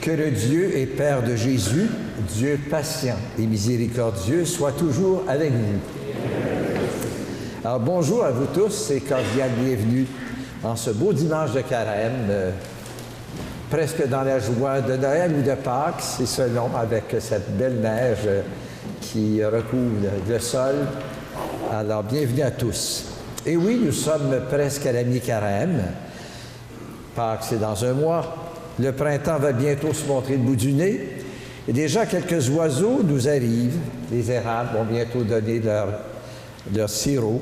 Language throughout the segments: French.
Que le Dieu et Père de Jésus, Dieu patient et miséricordieux, soit toujours avec vous. Alors bonjour à vous tous et cordial bienvenue en ce beau dimanche de Carême, presque dans la joie de Noël ou de Pâques, c'est selon, avec cette belle neige qui recouvre le sol. Alors bienvenue à tous. Et oui, nous sommes presque à la mi-Carême. Pâques, c'est dans un mois. Le printemps va bientôt se montrer le bout du nez. Et déjà, quelques oiseaux nous arrivent. Les érables vont bientôt donner leur sirop.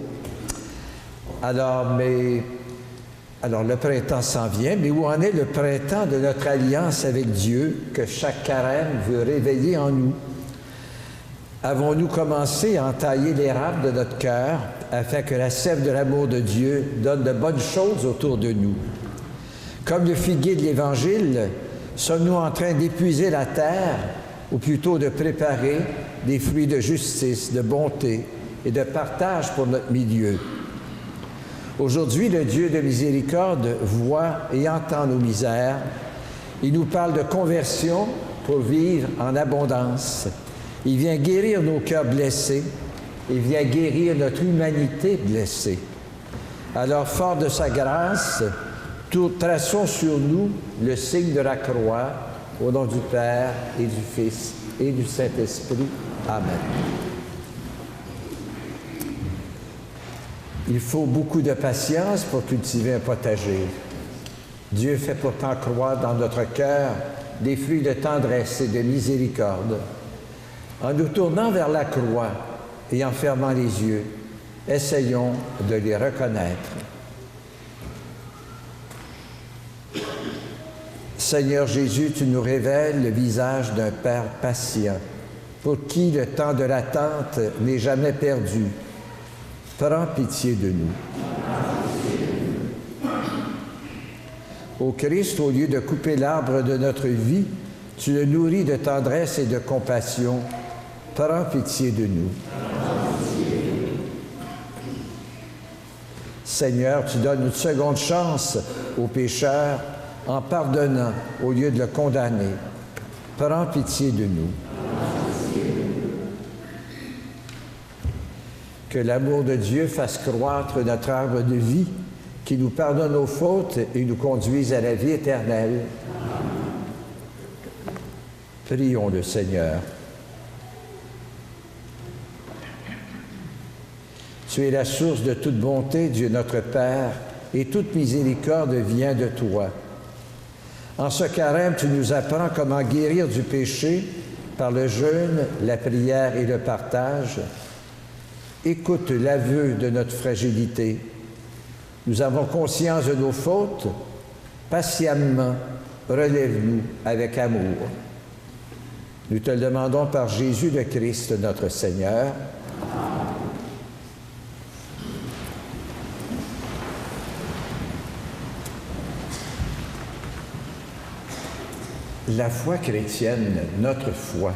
Alors, le printemps s'en vient, mais où en est le printemps de notre alliance avec Dieu que chaque carême veut réveiller en nous? Avons-nous commencé à entailler l'érable de notre cœur afin que la sève de l'amour de Dieu donne de bonnes choses autour de nous? Comme le figuier de l'Évangile, sommes-nous en train d'épuiser la terre, ou plutôt de préparer des fruits de justice, de bonté et de partage pour notre milieu? Aujourd'hui, le Dieu de miséricorde voit et entend nos misères. Il nous parle de conversion pour vivre en abondance. Il vient guérir nos cœurs blessés. Il vient guérir notre humanité blessée. Alors, fort de sa grâce, traçons sur nous le signe de la croix, au nom du Père et du Fils et du Saint-Esprit. Amen. Il faut beaucoup de patience pour cultiver un potager. Dieu fait pourtant croître dans notre cœur des fruits de tendresse et de miséricorde. En nous tournant vers la croix et en fermant les yeux, essayons de les reconnaître. Seigneur Jésus, tu nous révèles le visage d'un Père patient, pour qui le temps de l'attente n'est jamais perdu. Prends pitié de nous. Ô Christ, au lieu de couper l'arbre de notre vie, tu le nourris de tendresse et de compassion. Prends pitié de nous. Seigneur, tu donnes une seconde chance au pécheur en pardonnant au lieu de le condamner. Prends pitié de nous. Que l'amour de Dieu fasse croître notre arbre de vie, qui nous pardonne nos fautes et nous conduise à la vie éternelle. Prions le Seigneur. Tu es la source de toute bonté, Dieu notre Père, et toute miséricorde vient de toi. En ce carême, tu nous apprends comment guérir du péché par le jeûne, la prière et le partage. Écoute l'aveu de notre fragilité. Nous avons conscience de nos fautes. Patiemment, relève-nous avec amour. Nous te le demandons par Jésus le Christ, notre Seigneur. La foi chrétienne, notre foi,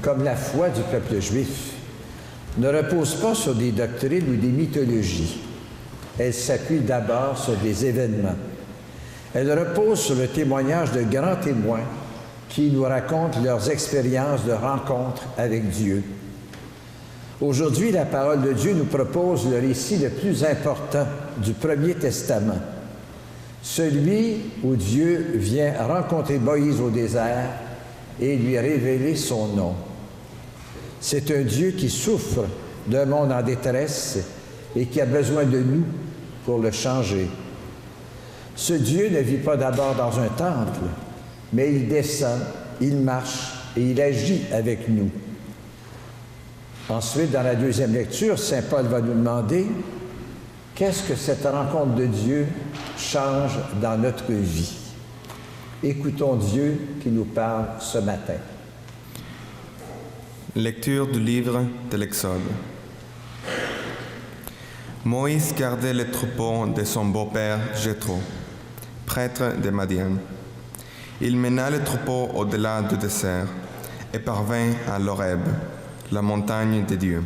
comme la foi du peuple juif, ne repose pas sur des doctrines ou des mythologies. Elle s'appuie d'abord sur des événements. Elle repose sur le témoignage de grands témoins qui nous racontent leurs expériences de rencontre avec Dieu. Aujourd'hui, la parole de Dieu nous propose le récit le plus important du Premier Testament, celui où Dieu vient rencontrer Moïse au désert et lui révéler son nom. C'est un Dieu qui souffre d'un monde en détresse et qui a besoin de nous pour le changer. Ce Dieu ne vit pas d'abord dans un temple, mais il descend, il marche et il agit avec nous. Ensuite, dans la deuxième lecture, saint Paul va nous demander qu'est-ce que cette rencontre de Dieu change dans notre vie. Écoutons Dieu qui nous parle ce matin. Lecture du livre de l'Exode. Moïse gardait les troupeaux de son beau-père Jéthro, prêtre de Madian. Il mena les troupeaux au-delà du désert et parvint à l'Horeb, la montagne de Dieu.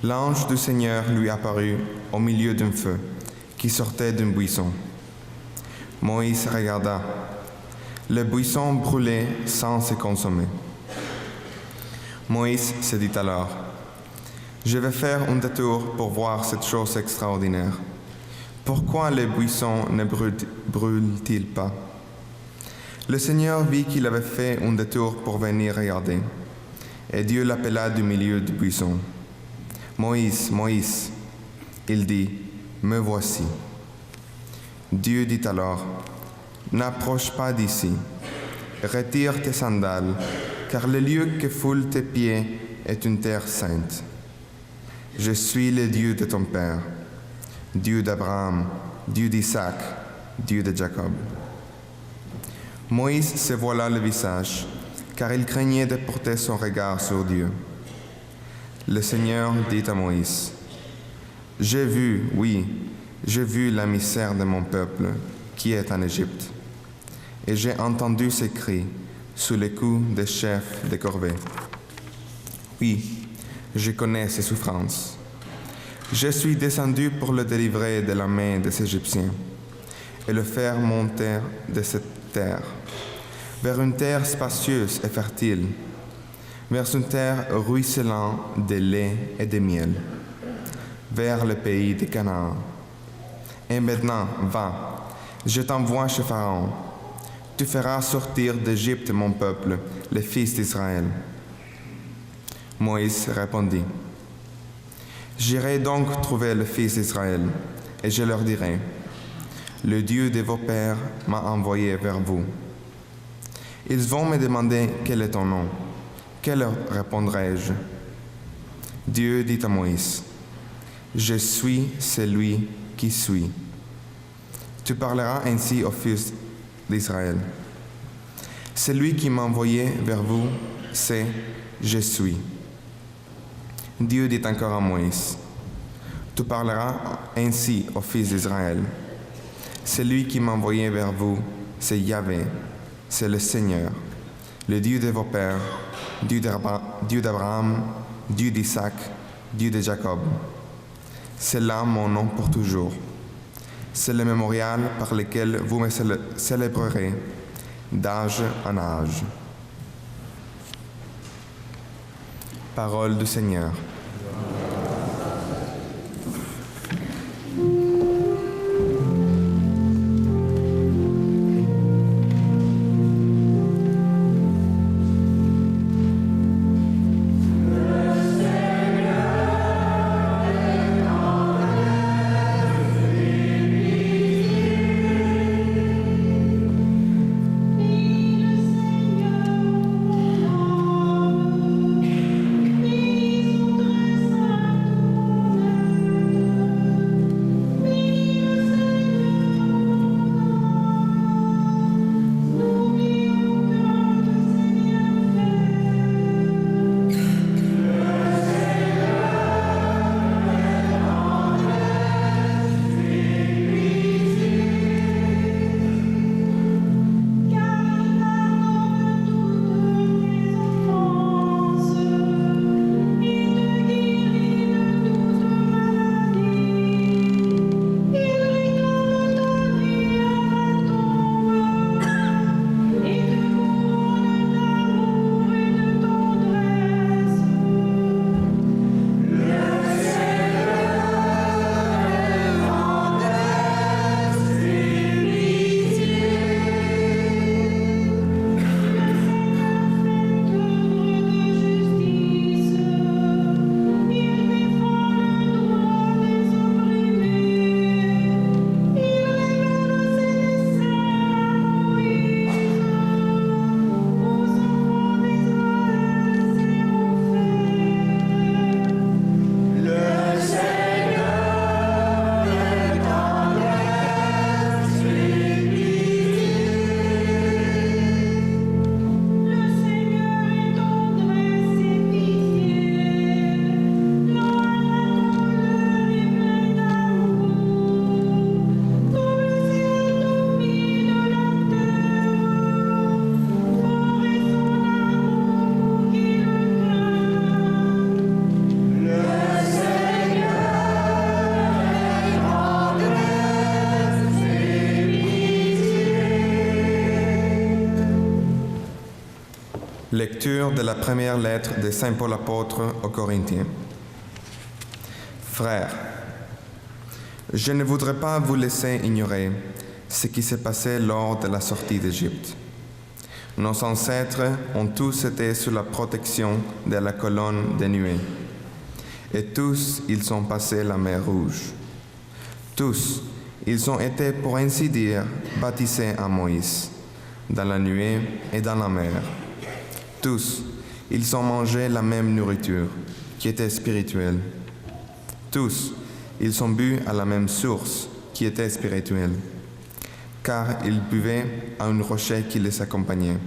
L'ange du Seigneur lui apparut au milieu d'un feu qui sortait d'un buisson. Moïse regarda. le buisson brûlait sans se consommer. Moïse se dit alors, « Je vais faire un détour pour voir cette chose extraordinaire. Pourquoi le buisson ne brûle-t-il pas ?» Le Seigneur vit qu'il avait fait un détour pour venir regarder, et Dieu l'appela du milieu du buisson. « Moïse, Moïse !» Il dit, « Me voici. » Dieu dit alors, « N'approche pas d'ici, retire tes sandales, car le lieu que foulent tes pieds est une terre sainte. Je suis le Dieu de ton père, Dieu d'Abraham, Dieu d'Isaac, Dieu de Jacob. » Moïse se voila le visage, car il craignait de porter son regard sur Dieu. Le Seigneur dit à Moïse, « J'ai vu, oui, j'ai vu la misère de mon peuple qui est en Égypte, et j'ai entendu ses cris sous les coups des chefs de corvée. Oui, je connais ses souffrances. Je suis descendu pour le délivrer de la main des Égyptiens et le faire monter de cette terre, vers une terre spacieuse et fertile, vers une terre ruisselant de lait et de miel, vers le pays de Canaan. Et maintenant, va, je t'envoie chez Pharaon. Tu feras sortir d'Égypte mon peuple, les fils d'Israël. » Moïse répondit, « J'irai donc trouver les fils d'Israël, et je leur dirai, « Le Dieu de vos pères m'a envoyé vers vous. » Ils vont me demander quel est ton nom. Que leur répondrai-je? Dieu dit à Moïse, « Je suis celui qui suis. » Tu parleras ainsi aux fils d'Israël. Celui qui m'a envoyé vers vous, c'est « Je suis. » Dieu dit encore à Moïse, « Tu parleras ainsi aux fils d'Israël. Celui qui m'a envoyé vers vous, c'est Yahvé, c'est le Seigneur, le Dieu de vos pères, Dieu d'Abraham, Dieu d'Isaac, Dieu de Jacob. C'est là mon nom pour toujours. C'est le mémorial par lequel vous me célébrerez d'âge en âge. » Parole du Seigneur. Lecture de la première lettre de Saint Paul apôtre aux Corinthiens. Frères, je ne voudrais pas vous laisser ignorer ce qui s'est passé lors de la sortie d'Égypte. Nos ancêtres ont tous été sous la protection de la colonne de nuée. Et tous, ils ont passé la mer Rouge. Tous, ils ont été, pour ainsi dire, baptisés en Moïse, dans la nuée et dans la mer. Tous, ils ont mangé la même nourriture, qui était spirituelle. Tous, ils ont bu à la même source, qui était spirituelle, car ils buvaient à un rocher qui les accompagnait.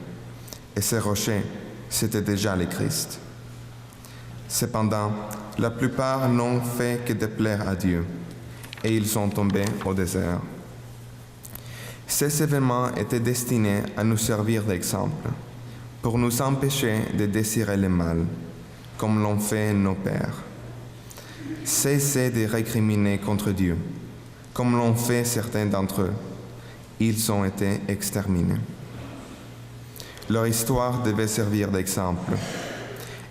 Et ce rocher, c'était déjà le Christ. Cependant, la plupart n'ont fait que déplaire à Dieu, et ils sont tombés au désert. Ces événements étaient destinés à nous servir d'exemple, pour nous empêcher de désirer le mal, comme l'ont fait nos pères. Cessez de récriminer contre Dieu, comme l'ont fait certains d'entre eux. Ils ont été exterminés. Leur histoire devait servir d'exemple,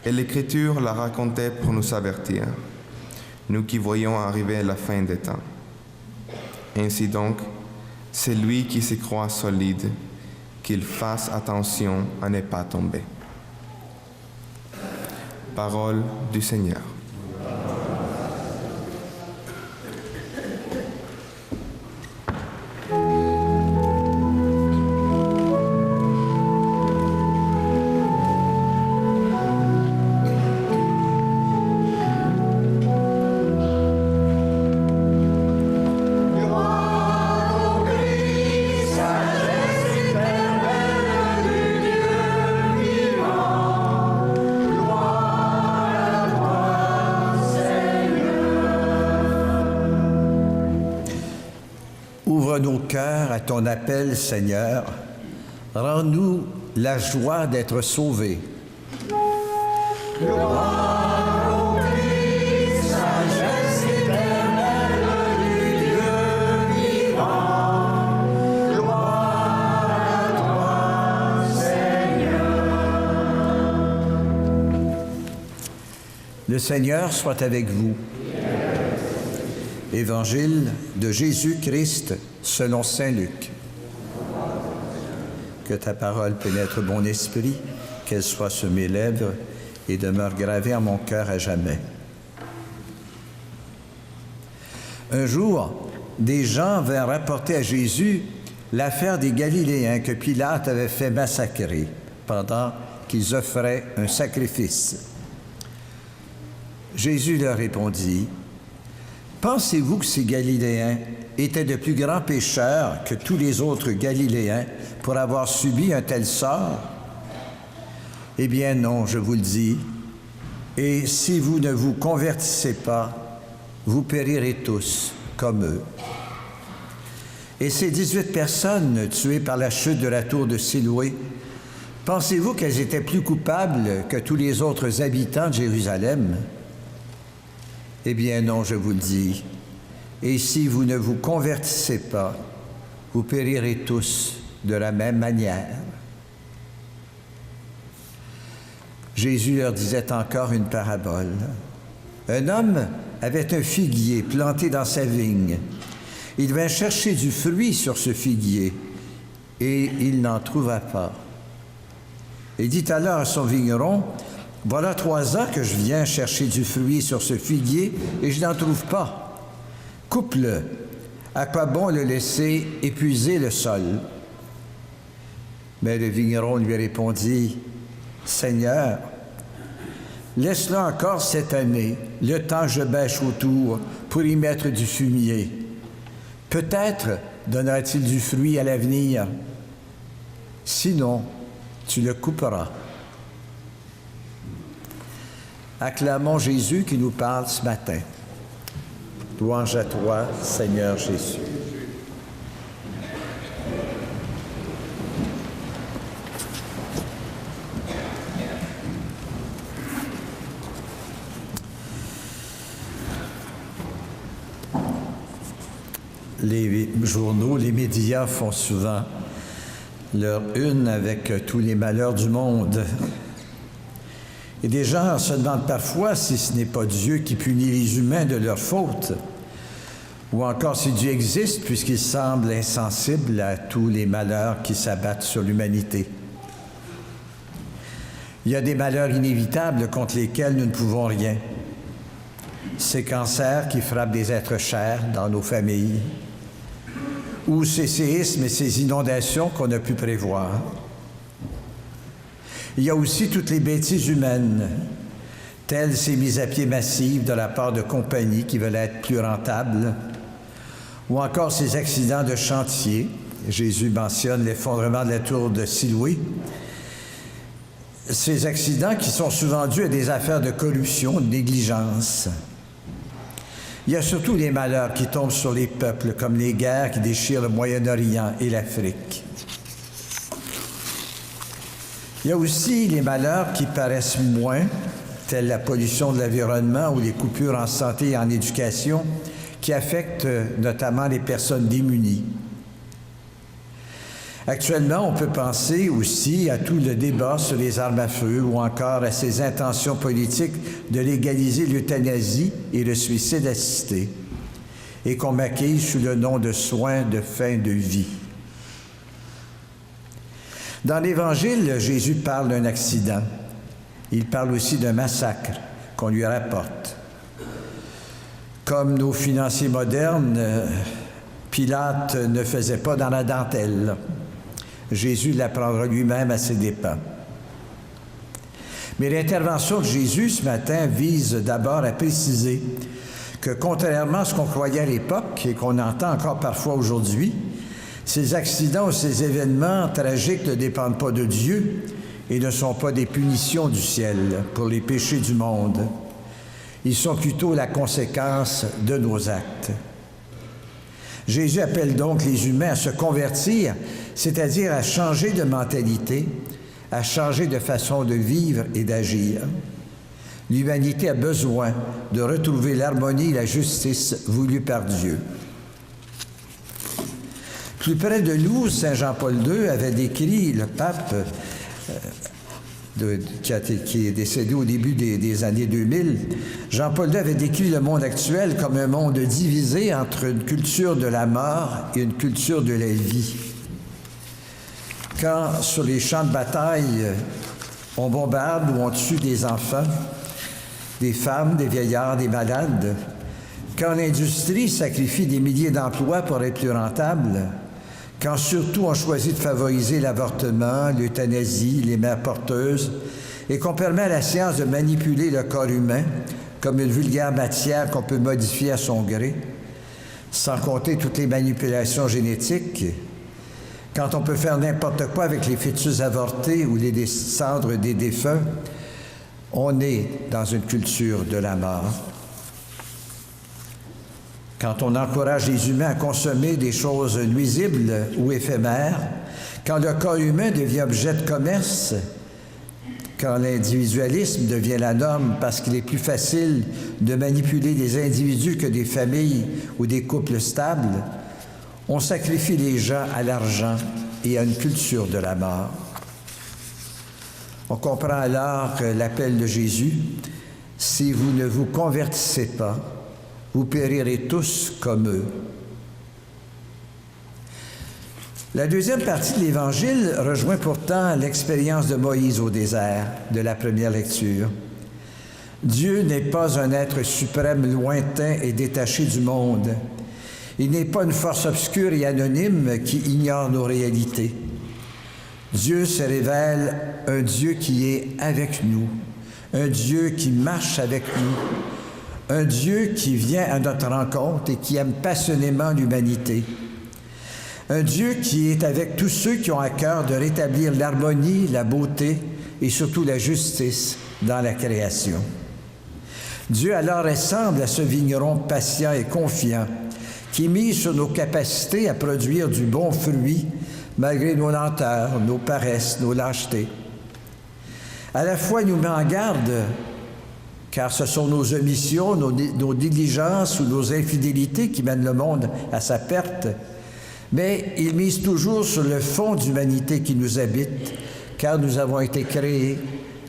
et l'Écriture la racontait pour nous avertir, nous qui voyons arriver la fin des temps. Ainsi donc, c'est lui qui se croit solide, qu'il fasse attention à ne pas tomber. Parole du Seigneur. Ouvre nos cœurs à ton appel, Seigneur. Rends-nous la joie d'être sauvés. Gloire au Christ, sagesse éternelle du Dieu vivant. Gloire à toi, Seigneur. Le Seigneur soit avec vous. Évangile de Jésus-Christ selon saint Luc. Que ta parole pénètre mon esprit, qu'elle soit sur mes lèvres et demeure gravée en mon cœur à jamais. Un jour, des gens vinrent rapporter à Jésus l'affaire des Galiléens que Pilate avait fait massacrer pendant qu'ils offraient un sacrifice. Jésus leur répondit: Pensez-vous que ces Galiléens étaient de plus grands pécheurs que tous les autres Galiléens pour avoir subi un tel sort? Eh bien non, je vous le dis. Et si vous ne vous convertissez pas, vous périrez tous comme eux. Et ces 18 personnes tuées par la chute de la tour de Siloé, pensez-vous qu'elles étaient plus coupables que tous les autres habitants de Jérusalem? Eh bien non, je vous le dis. Et si vous ne vous convertissez pas, vous périrez tous de la même manière. Jésus leur disait encore une parabole. Un homme avait un figuier planté dans sa vigne. Il vint chercher du fruit sur ce figuier, et il n'en trouva pas. Il dit alors à son vigneron: Voilà 3 ans que je viens chercher du fruit sur ce figuier et je n'en trouve pas. Coupe-le. À quoi bon le laisser épuiser le sol? Mais le vigneron lui répondit: Seigneur, laisse-le encore cette année, le temps que je bêche autour, pour y mettre du fumier. Peut-être donnera-t-il du fruit à l'avenir. Sinon, tu le couperas. Acclamons Jésus qui nous parle ce matin. Louange à toi, Seigneur Jésus. Les journaux, les médias font souvent leur une avec tous les malheurs du monde. Et des gens se demandent parfois si ce n'est pas Dieu qui punit les humains de leurs fautes, ou encore si Dieu existe puisqu'il semble insensible à tous les malheurs qui s'abattent sur l'humanité. Il y a des malheurs inévitables contre lesquels nous ne pouvons rien. Ces cancers qui frappent des êtres chers dans nos familles, ou ces séismes et ces inondations qu'on a pu prévoir. Il y a aussi toutes les bêtises humaines, telles ces mises à pied massives de la part de compagnies qui veulent être plus rentables, ou encore ces accidents de chantier. Jésus mentionne l'effondrement de la tour de Siloué. Ces accidents qui sont souvent dus à des affaires de corruption, de négligence. Il y a surtout les malheurs qui tombent sur les peuples, comme les guerres qui déchirent le Moyen-Orient et l'Afrique. Il y a aussi les malheurs qui paraissent moins, tels la pollution de l'environnement ou les coupures en santé et en éducation, qui affectent notamment les personnes démunies. Actuellement, on peut penser aussi à tout le débat sur les armes à feu ou encore à ces intentions politiques de légaliser l'euthanasie et le suicide assisté, et qu'on maquille sous le nom de soins de fin de vie. Dans l'Évangile, Jésus parle d'un accident. Il parle aussi d'un massacre qu'on lui rapporte. Comme nos financiers modernes, Pilate ne faisait pas dans la dentelle. Jésus l'apprendra lui-même à ses dépens. Mais l'intervention de Jésus ce matin vise d'abord à préciser que, contrairement à ce qu'on croyait à l'époque et qu'on entend encore parfois aujourd'hui, ces accidents ou ces événements tragiques ne dépendent pas de Dieu et ne sont pas des punitions du ciel pour les péchés du monde. Ils sont plutôt la conséquence de nos actes. Jésus appelle donc les humains à se convertir, c'est-à-dire à changer de mentalité, à changer de façon de vivre et d'agir. L'humanité a besoin de retrouver l'harmonie et la justice voulues par Dieu. Plus près de nous, Saint Jean-Paul II avait décrit, le pape qui est décédé au début des années 2000, Jean-Paul II avait décrit le monde actuel comme un monde divisé entre une culture de la mort et une culture de la vie. Quand, sur les champs de bataille, on bombarde ou on tue des enfants, des femmes, des vieillards, des malades, quand l'industrie sacrifie des milliers d'emplois pour être plus rentable, quand surtout on choisit de favoriser l'avortement, l'euthanasie, les mères porteuses, et qu'on permet à la science de manipuler le corps humain comme une vulgaire matière qu'on peut modifier à son gré, sans compter toutes les manipulations génétiques, quand on peut faire n'importe quoi avec les fœtus avortés ou les cendres des défunts, on est dans une culture de la mort. Quand on encourage les humains à consommer des choses nuisibles ou éphémères, quand le corps humain devient objet de commerce, quand l'individualisme devient la norme parce qu'il est plus facile de manipuler des individus que des familles ou des couples stables, on sacrifie les gens à l'argent et à une culture de la mort. On comprend alors l'appel de Jésus, « Si vous ne vous convertissez pas, vous périrez tous comme eux. » La deuxième partie de l'Évangile rejoint pourtant l'expérience de Moïse au désert de la première lecture. Dieu n'est pas un être suprême, lointain et détaché du monde. Il n'est pas une force obscure et anonyme qui ignore nos réalités. Dieu se révèle un Dieu qui est avec nous, un Dieu qui marche avec nous, un Dieu qui vient à notre rencontre et qui aime passionnément l'humanité. Un Dieu qui est avec tous ceux qui ont à cœur de rétablir l'harmonie, la beauté et surtout la justice dans la création. Dieu alors ressemble à ce vigneron patient et confiant qui mise sur nos capacités à produire du bon fruit malgré nos lenteurs, nos paresses, nos lâchetés. À la fois, il nous met en garde, car ce sont nos omissions, nos négligences ou nos infidélités qui mènent le monde à sa perte, Mais il mise toujours sur le fond d'humanité qui nous habite, car nous avons été créés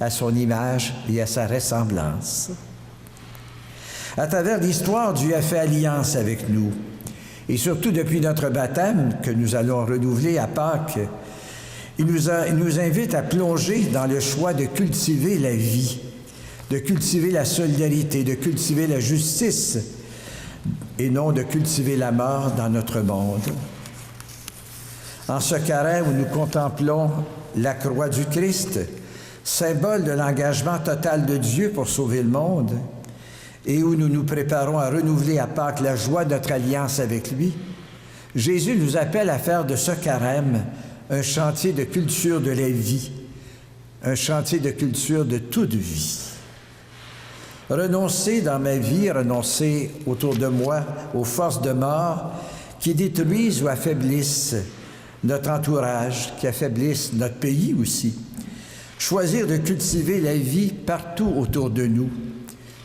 à son image et à sa ressemblance. À travers l'histoire, Dieu a fait alliance avec nous. Et surtout depuis notre baptême, que nous allons renouveler à Pâques, il nous invite à plonger dans le choix de cultiver la vie, de cultiver la solidarité, de cultiver la justice, et non de cultiver la mort dans notre monde. En ce carême où nous contemplons la croix du Christ, symbole de l'engagement total de Dieu pour sauver le monde, et où nous nous préparons à renouveler à Pâques la joie de notre alliance avec lui, Jésus nous appelle à faire de ce carême un chantier de culture de la vie, un chantier de culture de toute vie. Renoncer dans ma vie, renoncer autour de moi aux forces de mort qui détruisent ou affaiblissent notre entourage, qui affaiblissent notre pays aussi. Choisir de cultiver la vie partout autour de nous,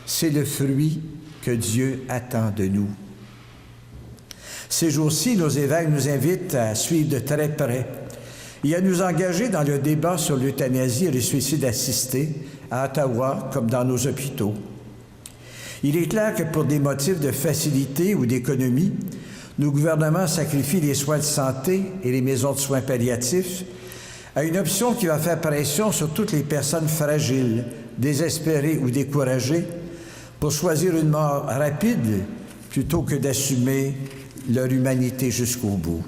c'est le fruit que Dieu attend de nous. Ces jours-ci, nos évêques nous invitent à suivre de très près et à nous engager dans le débat sur l'euthanasie et le suicide assisté à Ottawa comme dans nos hôpitaux. Il est clair que pour des motifs de facilité ou d'économie, nos gouvernements sacrifient les soins de santé et les maisons de soins palliatifs à une option qui va faire pression sur toutes les personnes fragiles, désespérées ou découragées pour choisir une mort rapide plutôt que d'assumer leur humanité jusqu'au bout.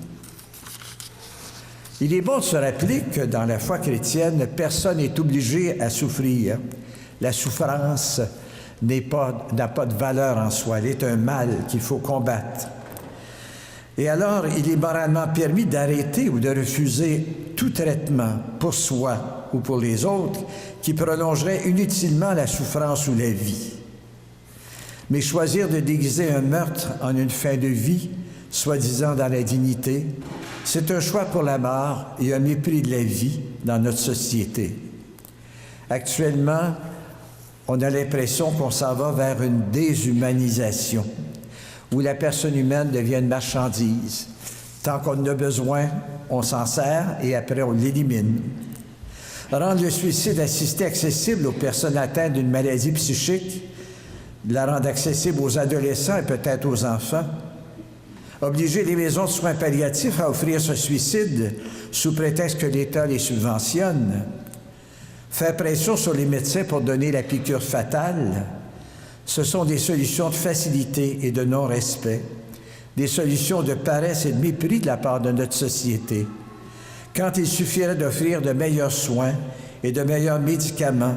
Il est bon de se rappeler que dans la foi chrétienne, personne n'est obligé à souffrir. La souffrance n'a pas de valeur en soi, elle est un mal qu'il faut combattre. Et alors, il est moralement permis d'arrêter ou de refuser tout traitement pour soi ou pour les autres qui prolongerait inutilement la souffrance ou la vie. Mais choisir de déguiser un meurtre en une fin de vie, soi-disant dans la dignité, c'est un choix pour la mort et un mépris de la vie dans notre société. Actuellement, on a l'impression qu'on s'en va vers une déshumanisation, où la personne humaine devient une marchandise. Tant qu'on en a besoin, on s'en sert et après on l'élimine. Rendre le suicide assisté accessible aux personnes atteintes d'une maladie psychique, de la rendre accessible aux adolescents et peut-être aux enfants. Obliger les maisons de soins palliatifs à offrir ce suicide sous prétexte que l'État les subventionne. Faire pression sur les médecins pour donner la piqûre fatale. Ce sont des solutions de facilité et de non-respect, des solutions de paresse et de mépris de la part de notre société, quand il suffirait d'offrir de meilleurs soins et de meilleurs médicaments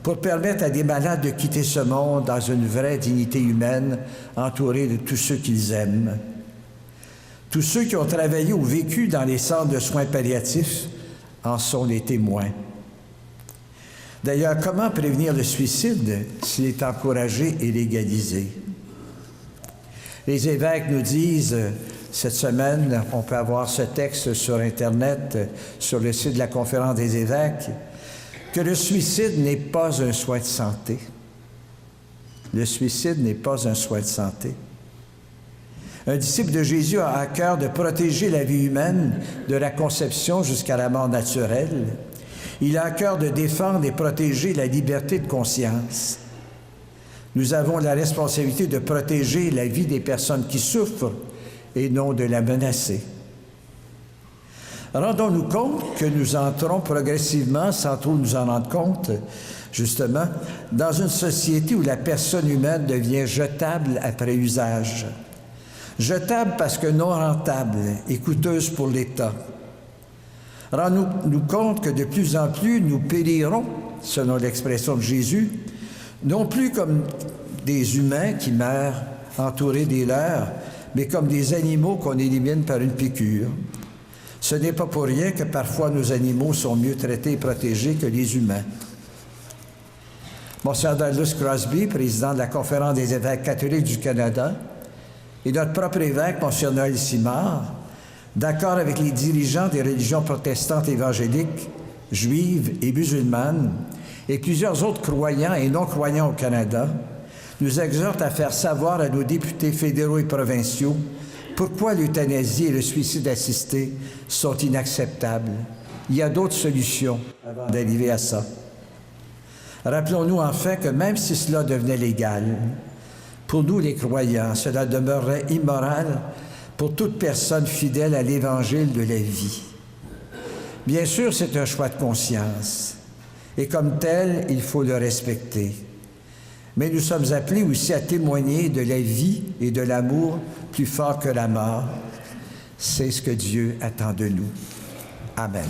pour permettre à des malades de quitter ce monde dans une vraie dignité humaine, entourés de tous ceux qu'ils aiment. Tous ceux qui ont travaillé ou vécu dans les centres de soins palliatifs en sont les témoins. D'ailleurs, comment prévenir le suicide s'il est encouragé et légalisé? Les évêques nous disent, cette semaine, on peut avoir ce texte sur Internet, sur le site de la Conférence des évêques, que le suicide n'est pas un soin de santé. Le suicide n'est pas un soin de santé. Un disciple de Jésus a à cœur de protéger la vie humaine de la conception jusqu'à la mort naturelle. Il a à cœur de défendre et protéger la liberté de conscience. Nous avons la responsabilité de protéger la vie des personnes qui souffrent et non de la menacer. Rendons-nous compte que nous entrons progressivement, sans trop nous en rendre compte, justement, dans une société où la personne humaine devient jetable après usage. Jetable parce que non rentable et coûteuse pour l'État. Rendons-nous compte que de plus en plus, nous périrons, selon l'expression de Jésus, non plus comme des humains qui meurent entourés des leurs, mais comme des animaux qu'on élimine par une piqûre. Ce n'est pas pour rien que parfois nos animaux sont mieux traités et protégés que les humains. Monseigneur Douglas Crosby, président de la Conférence des évêques catholiques du Canada, et notre propre évêque, Monseigneur Noël Simard, d'accord avec les dirigeants des religions protestantes évangéliques, juives et musulmanes, et plusieurs autres croyants et non-croyants au Canada, nous exhortent à faire savoir à nos députés fédéraux et provinciaux Pourquoi l'euthanasie et le suicide assisté sont inacceptables? Il y a d'autres solutions avant d'arriver à ça. Rappelons-nous enfin que même si cela devenait légal, pour nous les croyants, cela demeurerait immoral pour toute personne fidèle à l'Évangile de la vie. Bien sûr, c'est un choix de conscience, et comme tel, il faut le respecter. Mais nous sommes appelés aussi à témoigner de la vie et de l'amour plus fort que la mort. C'est ce que Dieu attend de nous. Amen.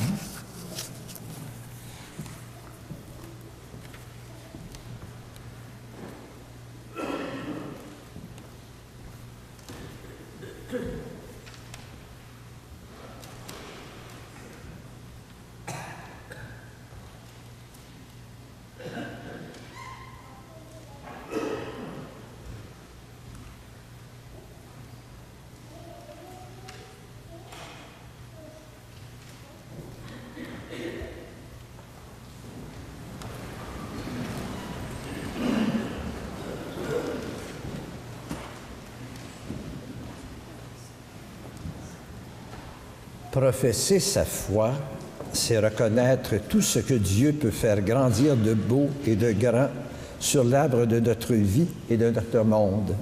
Professer sa foi, c'est reconnaître tout ce que Dieu peut faire grandir de beau et de grand sur l'arbre de notre vie et de notre monde.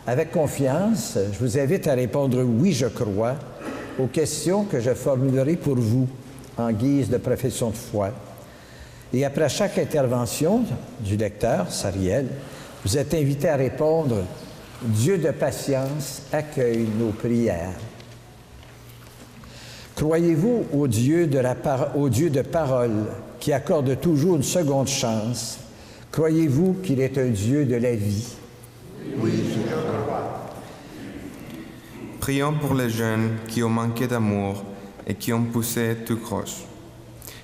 Avec confiance, je vous invite à répondre « oui, je crois » aux questions que je formulerai pour vous en guise de profession de foi. Et après chaque intervention du lecteur, Sariel, vous êtes invité à répondre « Dieu de patience accueille nos prières ». Croyez-vous au Dieu de parole qui accorde toujours une seconde chance? Croyez-vous qu'il est un Dieu de la vie? Oui, je crois. Prions pour les jeunes qui ont manqué d'amour et qui ont poussé tout croche.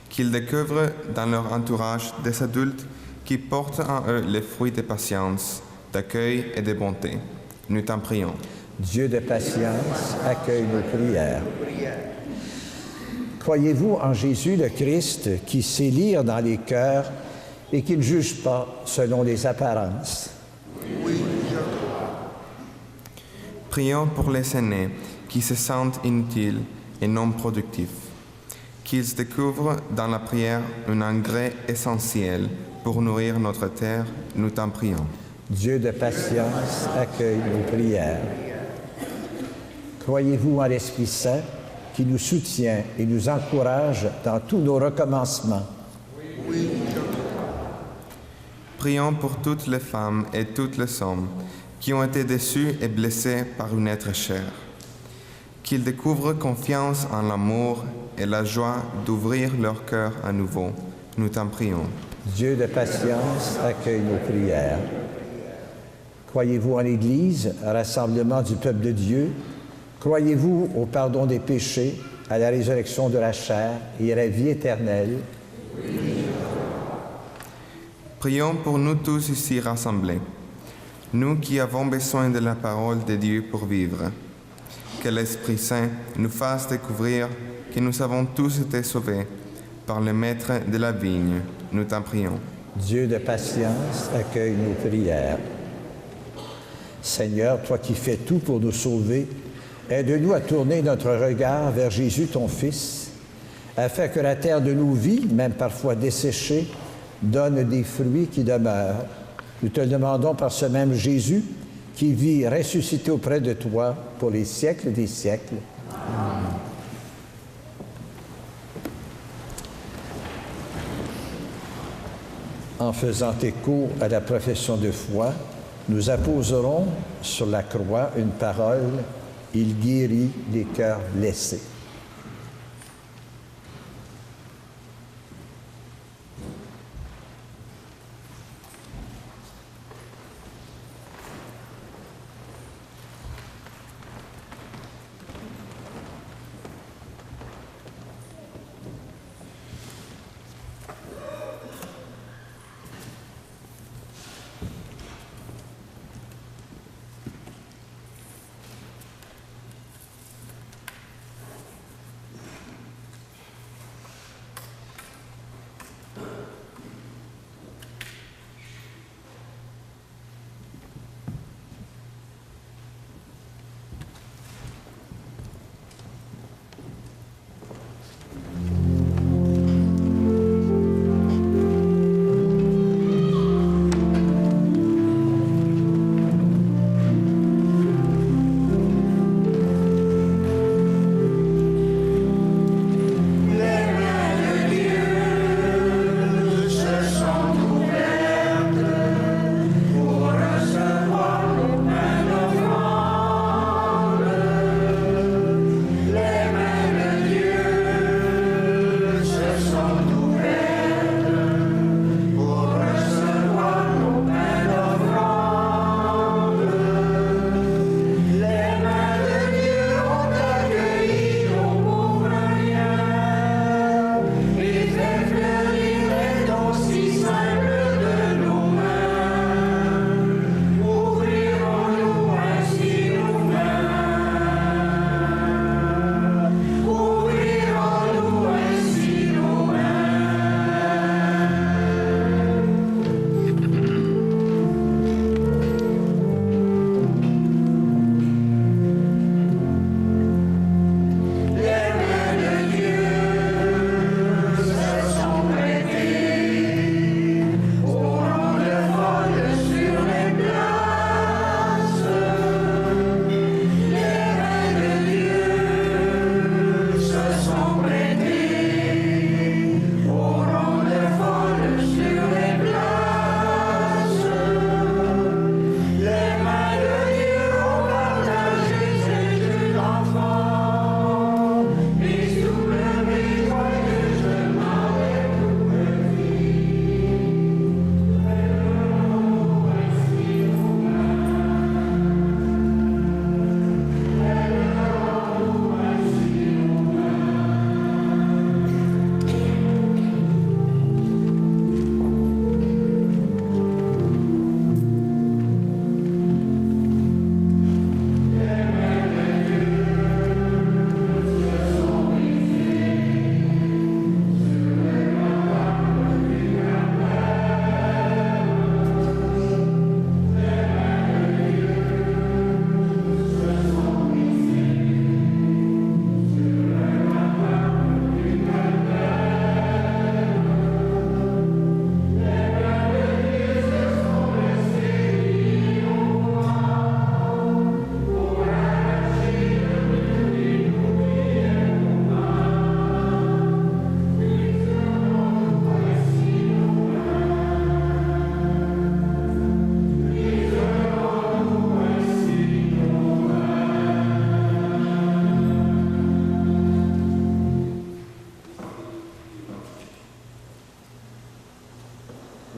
Qu'ils découvrent dans leur entourage des adultes qui portent en eux les fruits de patience, d'accueil et de bonté. Nous t'en prions. Dieu de patience, accueille nos prières. Croyez-vous en Jésus le Christ qui sait lire dans les cœurs et qui ne juge pas selon les apparences? Oui, je crois. Prions pour les aînés qui se sentent inutiles et non productifs. Qu'ils découvrent dans la prière un engrais essentiel pour nourrir notre terre. Nous t'en prions. Dieu de patience, accueille nos prières. Croyez-vous en l'Esprit Saint qui nous soutient et nous encourage dans tous nos recommencements? Oui, je crois. Prions pour toutes les femmes et toutes les hommes qui ont été déçus et blessés par une être chère. Qu'ils découvrent confiance en l'amour et la joie d'ouvrir leur cœur à nouveau. Nous t'en prions. Dieu de patience, accueille nos prières. Croyez-vous en l'Église, rassemblement du peuple de Dieu? Croyez-vous au pardon des péchés, à la résurrection de la chair et à la vie éternelle? Prions pour nous tous ici rassemblés, nous qui avons besoin de la parole de Dieu pour vivre. Que l'Esprit Saint nous fasse découvrir que nous avons tous été sauvés par le Maître de la vigne. Nous t'en prions. Dieu de patience, accueille nos prières. Seigneur, toi qui fais tout pour nous sauver, aide-nous à tourner notre regard vers Jésus, ton Fils, afin que la terre de nos vies, même parfois desséchée, donne des fruits qui demeurent. Nous te le demandons par ce même Jésus, qui vit ressuscité auprès de toi pour les siècles des siècles. Amen. En faisant écho à la profession de foi, nous apposerons sur la croix une parole: il guérit les cœurs blessés.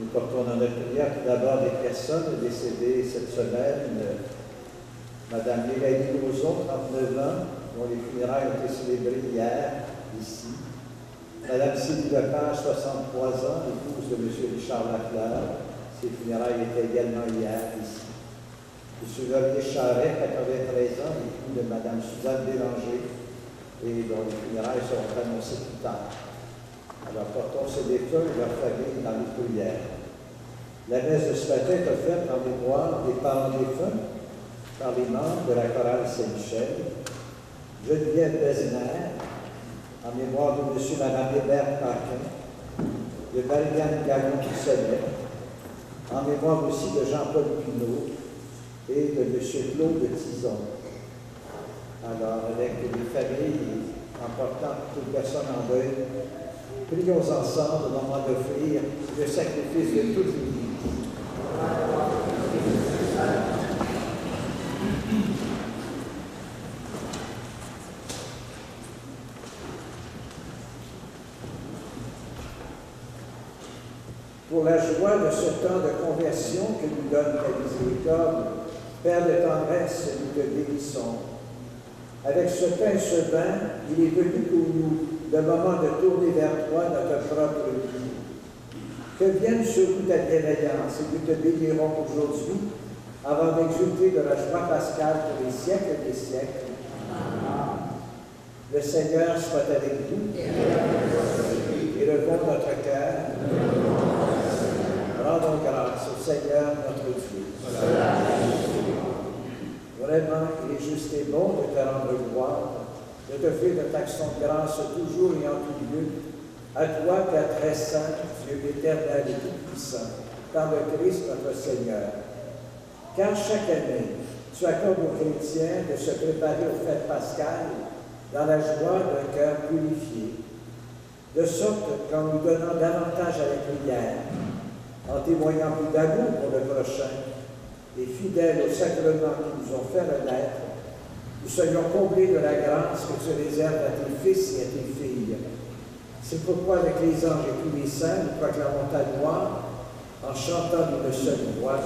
Nous portons dans notre prière tout d'abord des personnes décédées cette semaine. Madame Mélanie Lauzon, 39 ans, dont les funérailles ont été célébrées hier, ici. Madame Sylvie Lepage, 63 ans, épouse de M. Richard Lafleur. Ses funérailles étaient également hier, ici. M. Laurier Charret, 93 ans, époux de Mme Suzanne Bélanger, et dont les funérailles seront annoncées plus tard. Alors, portons ces défunts et leurs familles dans les prières. La messe de ce matin est offerte en mémoire des parents défunts par les membres de la chorale Saint-Michel, Geneviève Besner, en mémoire de M. et Mme Hébert-Paquin, de Marianne Gagnon-Pissonnet, en mémoire aussi de Jean-Paul Pinault et de M. Claude Tison. Alors, avec les familles, en portant toutes les personnes en deuil, prions ensemble au moment d'offrir le sacrifice de toute l'Église. Pour la joie de ce temps de conversion que nous donne ta miséricorde, Père de tendresse, nous te bénissons. Avec ce pain et ce vin, il est venu pour nous le moment de tourner vers toi notre propre vie. Que vienne sur nous ta bienveillance et nous te bénirons aujourd'hui avant d'exulter de la joie pascale pour les siècles des siècles. Le Seigneur soit avec nous. Élevons notre cœur. Rendons grâce au Seigneur notre Dieu. Vraiment, il est juste et bon de te rendre gloire, de te faire de t'action de grâce toujours et en tout lieu, à toi, Père très saint, Dieu éternel et tout-puissant, par le Christ notre Seigneur. Car chaque année, tu accordes aux chrétiens de se préparer aux fêtes pascales dans la joie d'un cœur purifié, de sorte qu'en nous donnant davantage à la prière, en témoignant plus d'amour pour le prochain, et fidèles aux sacrements qui nous ont fait renaître, nous soyons comblés de la grâce que tu réserves à tes fils et à tes filles. C'est pourquoi, avec les anges et tous les saints, nous proclamons ta gloire en chantant d'une seule voix.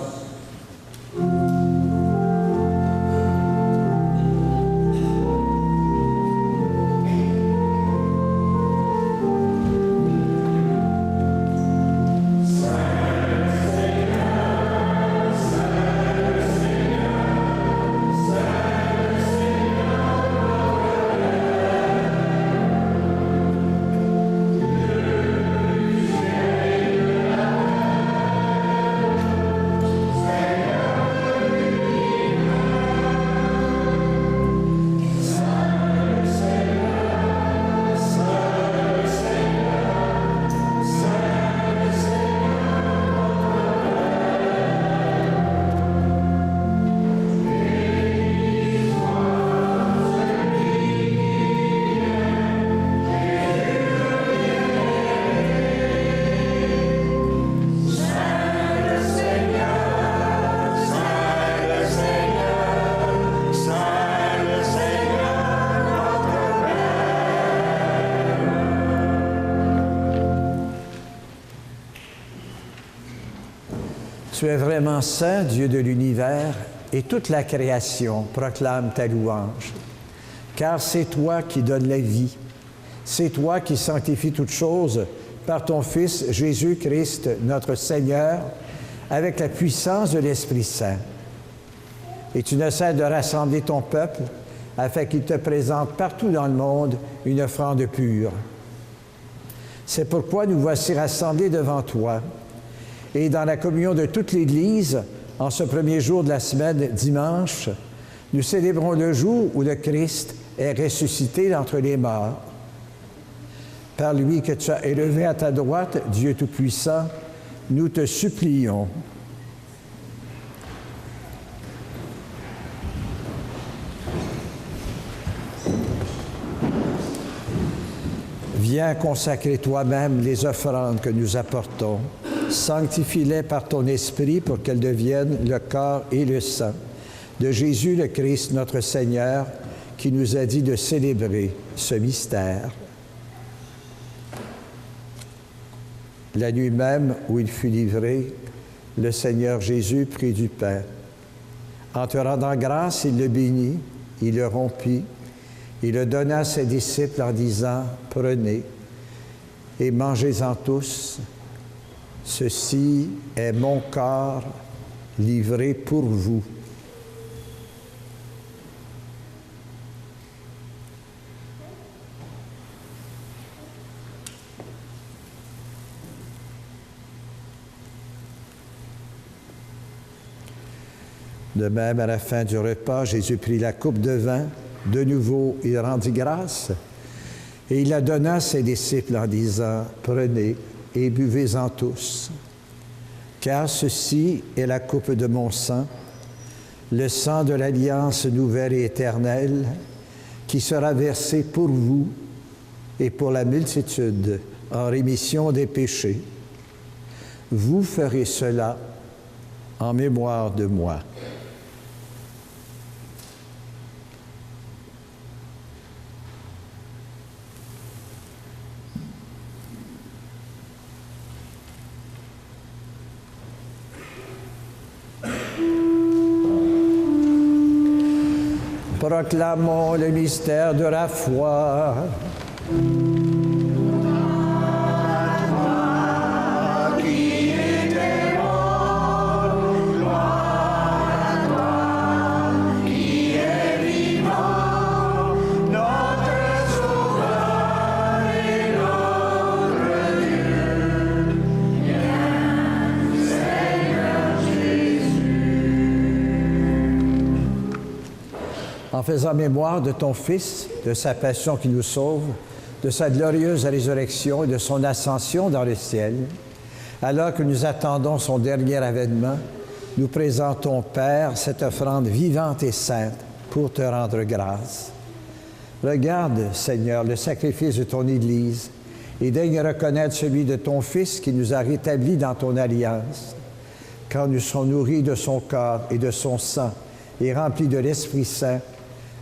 Tu es vraiment saint, Dieu de l'univers, et toute la création proclame ta louange. Car c'est toi qui donnes la vie. C'est toi qui sanctifies toutes choses par ton Fils Jésus-Christ, notre Seigneur, avec la puissance de l'Esprit Saint. Et tu ne cesses de rassembler ton peuple afin qu'il te présente partout dans le monde une offrande pure. C'est pourquoi nous voici rassemblés devant toi. Et dans la communion de toute l'Église, en ce premier jour de la semaine, dimanche, nous célébrons le jour où le Christ est ressuscité d'entre les morts. Par lui que tu as élevé à ta droite, Dieu Tout-Puissant, nous te supplions. Viens consacrer toi-même les offrandes que nous apportons. Sanctifie-les par ton Esprit pour qu'elles deviennent le corps et le sang de Jésus le Christ, notre Seigneur, qui nous a dit de célébrer ce mystère. La nuit même où il fut livré, le Seigneur Jésus prit du pain. En te rendant grâce, il le bénit, il le rompit, il le donna à ses disciples en disant, « Prenez et mangez-en tous. Ceci est mon corps livré pour vous. » De même, à la fin du repas, Jésus prit la coupe de vin. De nouveau, il rendit grâce et il la donna à ses disciples en disant, « Prenez et buvez-en tous, car ceci est la coupe de mon sang, le sang de l'alliance nouvelle et éternelle, qui sera versé pour vous et pour la multitude en rémission des péchés. Vous ferez cela en mémoire de moi. » Proclamons le mystère de la foi. En faisant mémoire de ton Fils, de sa passion qui nous sauve, de sa glorieuse résurrection et de son ascension dans le ciel, alors que nous attendons son dernier avènement, nous présentons, Père, cette offrande vivante et sainte pour te rendre grâce. Regarde, Seigneur, le sacrifice de ton Église et daigne reconnaître celui de ton Fils qui nous a rétablis dans ton alliance. Quand nous sommes nourris de son corps et de son sang et remplis de l'Esprit Saint,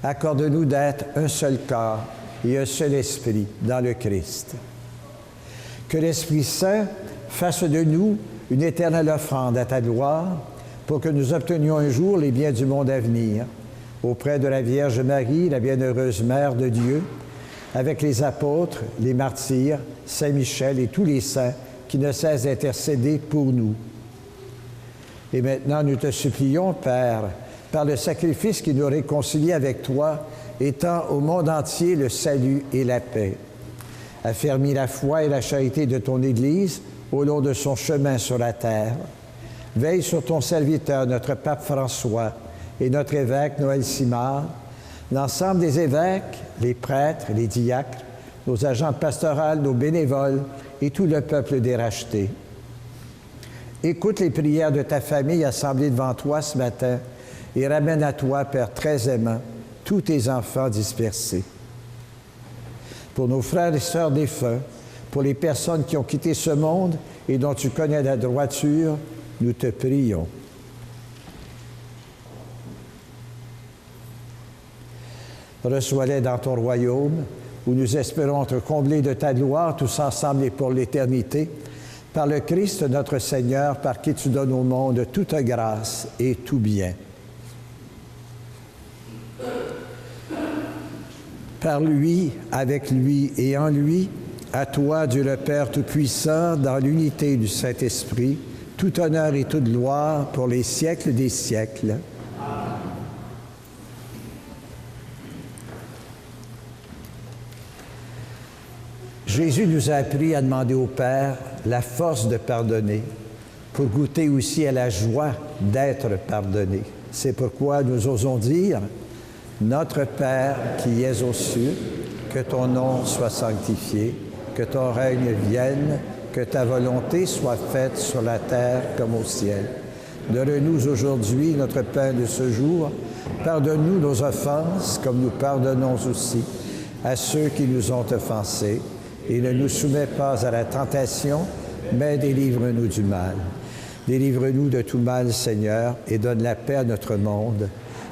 accorde-nous d'être un seul corps et un seul esprit dans le Christ. Que l'Esprit Saint fasse de nous une éternelle offrande à ta gloire pour que nous obtenions un jour les biens du monde à venir, auprès de la Vierge Marie, la bienheureuse Mère de Dieu, avec les apôtres, les martyrs, Saint Michel et tous les saints qui ne cessent d'intercéder pour nous. Et maintenant, nous te supplions, Père, par le sacrifice qui nous réconcilie avec toi, étends au monde entier le salut et la paix. Affermis la foi et la charité de ton Église au long de son chemin sur la terre. Veille sur ton serviteur, notre pape François, et notre évêque Noël Simard, l'ensemble des évêques, les prêtres, les diacres, nos agents pastoraux, nos bénévoles et tout le peuple des rachetés. Écoute les prières de ta famille assemblée devant toi ce matin et ramène à toi, Père très aimant, tous tes enfants dispersés. Pour nos frères et sœurs défunts, pour les personnes qui ont quitté ce monde et dont tu connais la droiture, nous te prions. Reçois-les dans ton royaume, où nous espérons être comblés de ta gloire, tous ensemble et pour l'éternité, par le Christ notre Seigneur, par qui tu donnes au monde toute grâce et tout bien. Par lui, avec lui et en lui, à toi, Dieu le Père Tout-Puissant, dans l'unité du Saint-Esprit, tout honneur et toute gloire pour les siècles des siècles. Jésus nous a appris à demander au Père la force de pardonner, pour goûter aussi à la joie d'être pardonné. C'est pourquoi nous osons dire « Notre Père qui es aux cieux, que ton nom soit sanctifié, que ton règne vienne, que ta volonté soit faite sur la terre comme au ciel. Donne-nous aujourd'hui notre pain de ce jour. Pardonne-nous nos offenses, comme nous pardonnons aussi à ceux qui nous ont offensés. Et ne nous soumets pas à la tentation, mais délivre-nous du mal. Délivre-nous de tout mal, Seigneur, et donne la paix à notre monde.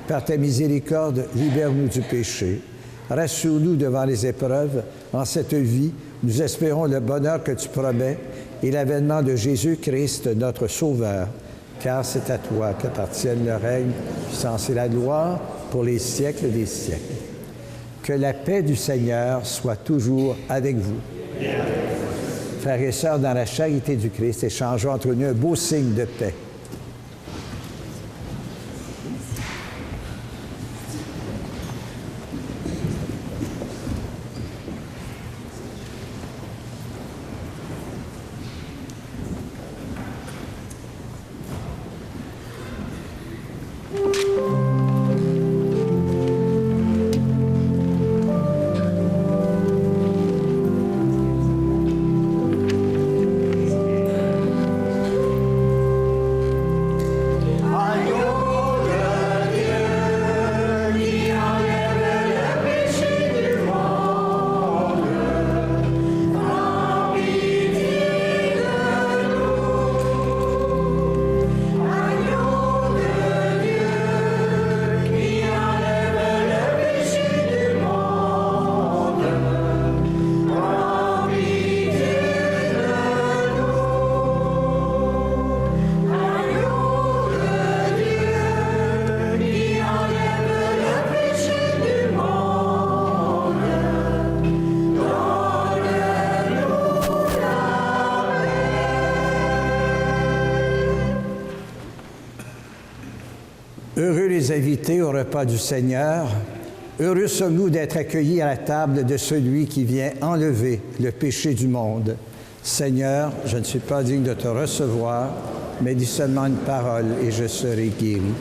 Par ta miséricorde, libère-nous du péché. Rassure-nous devant les épreuves. En cette vie, nous espérons le bonheur que tu promets et l'avènement de Jésus-Christ, notre Sauveur, car c'est à toi qu'appartiennent le règne, la puissance et la gloire pour les siècles des siècles. Que la paix du Seigneur soit toujours avec vous. Frères et sœurs, dans la charité du Christ, échangeons entre nous un beau signe de paix. Heureux les invités au repas du Seigneur, heureux sommes-nous d'être accueillis à la table de celui qui vient enlever le péché du monde. Seigneur, je ne suis pas digne de te recevoir, mais dis seulement une parole et je serai guéri.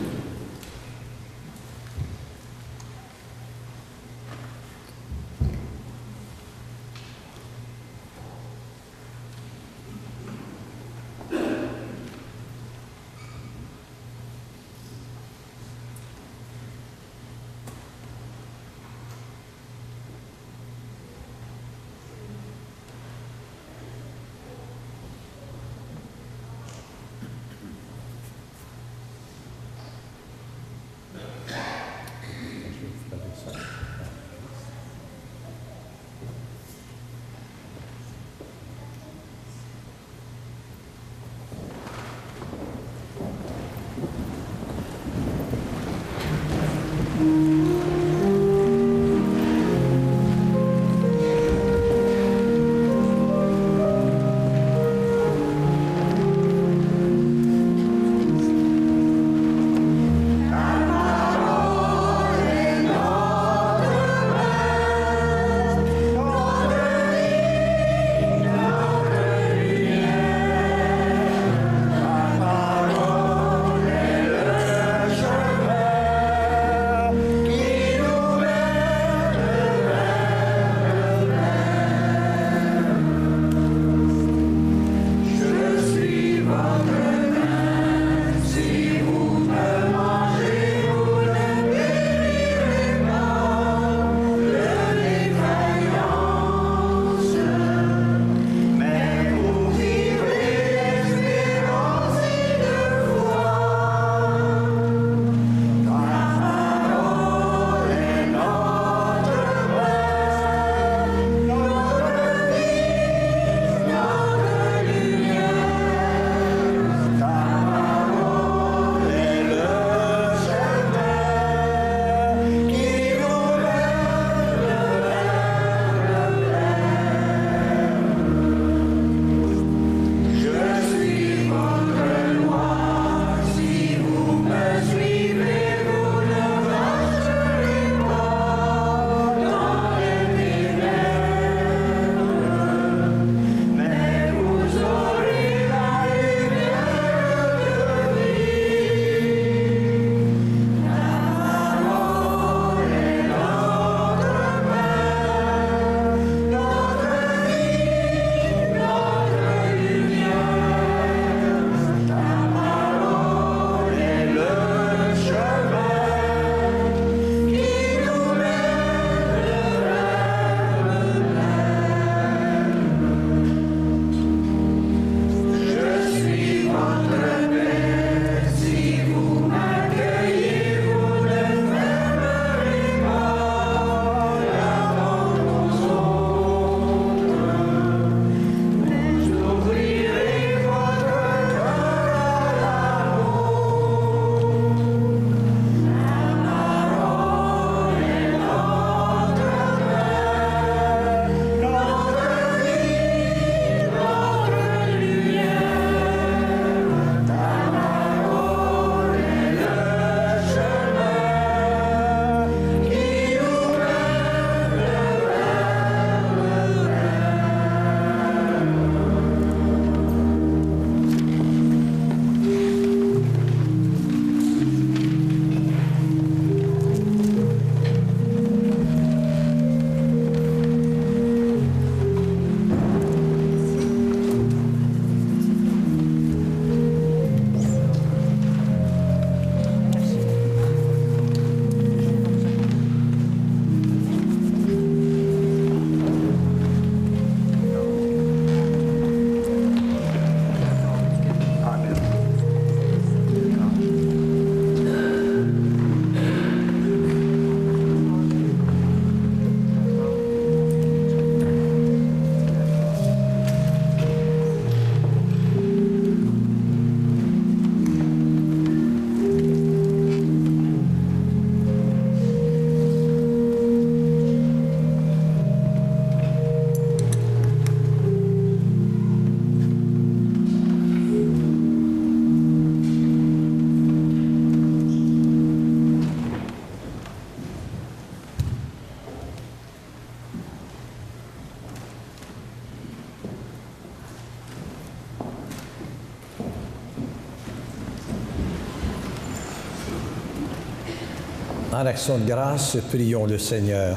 En action de grâce, prions le Seigneur.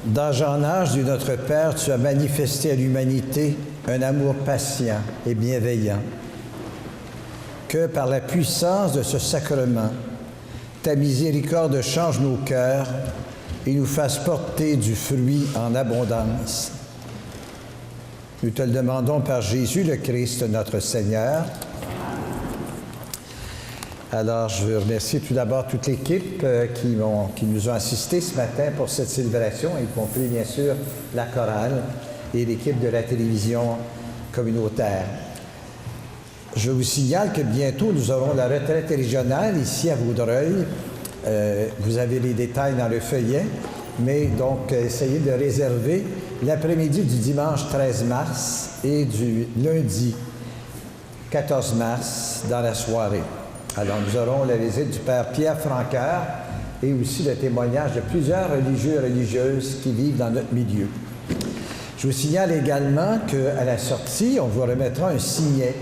D'âge en âge de notre Père, tu as manifesté à l'humanité un amour patient et bienveillant. Que par la puissance de ce sacrement, ta miséricorde change nos cœurs et nous fasse porter du fruit en abondance. Nous te le demandons par Jésus le Christ, notre Seigneur. Alors, je veux remercier tout d'abord toute l'équipe qui nous a assistés ce matin pour cette célébration, y compris, bien sûr, la chorale et l'équipe de la télévision communautaire. Je vous signale que bientôt, nous aurons la retraite régionale ici à Vaudreuil. Vous avez les détails dans le feuillet, mais donc, essayez de réserver l'après-midi du dimanche 13 mars et du lundi 14 mars dans la soirée. Alors, nous aurons la visite du Père Pierre Franqueur et aussi le témoignage de plusieurs religieux et religieuses qui vivent dans notre milieu. Je vous signale également qu'à la sortie, on vous remettra un signet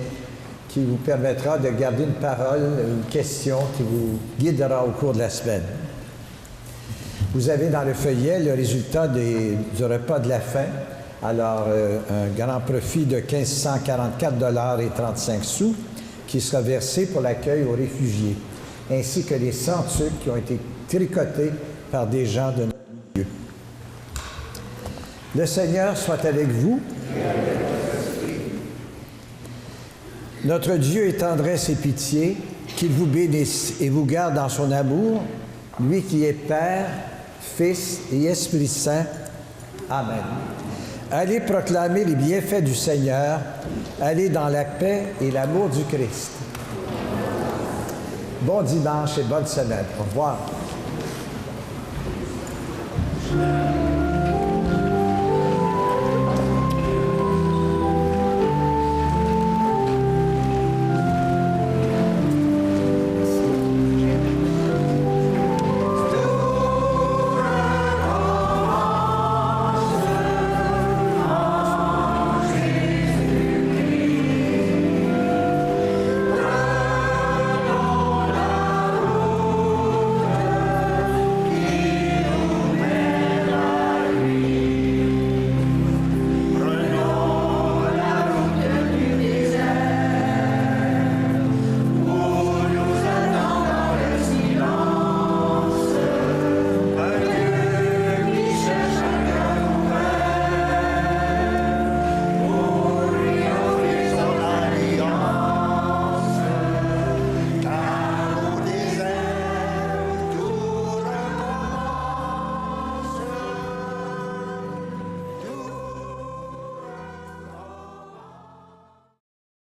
qui vous permettra de garder une parole, une question qui vous guidera au cours de la semaine. Vous avez dans le feuillet le résultat du repas de la faim. Alors, un grand profit de 1544,35 $ qui sera versé pour l'accueil aux réfugiés, ainsi que les centuques qui ont été tricotés par des gens de notre milieu. Le Seigneur soit avec vous. Notre Dieu est tendresse et pitié, qu'il vous bénisse et vous garde dans son amour, lui qui est Père, Fils et Esprit Saint. Amen. Allez proclamer les bienfaits du Seigneur, allez dans la paix et l'amour du Christ. Bon dimanche et bonne semaine. Au revoir.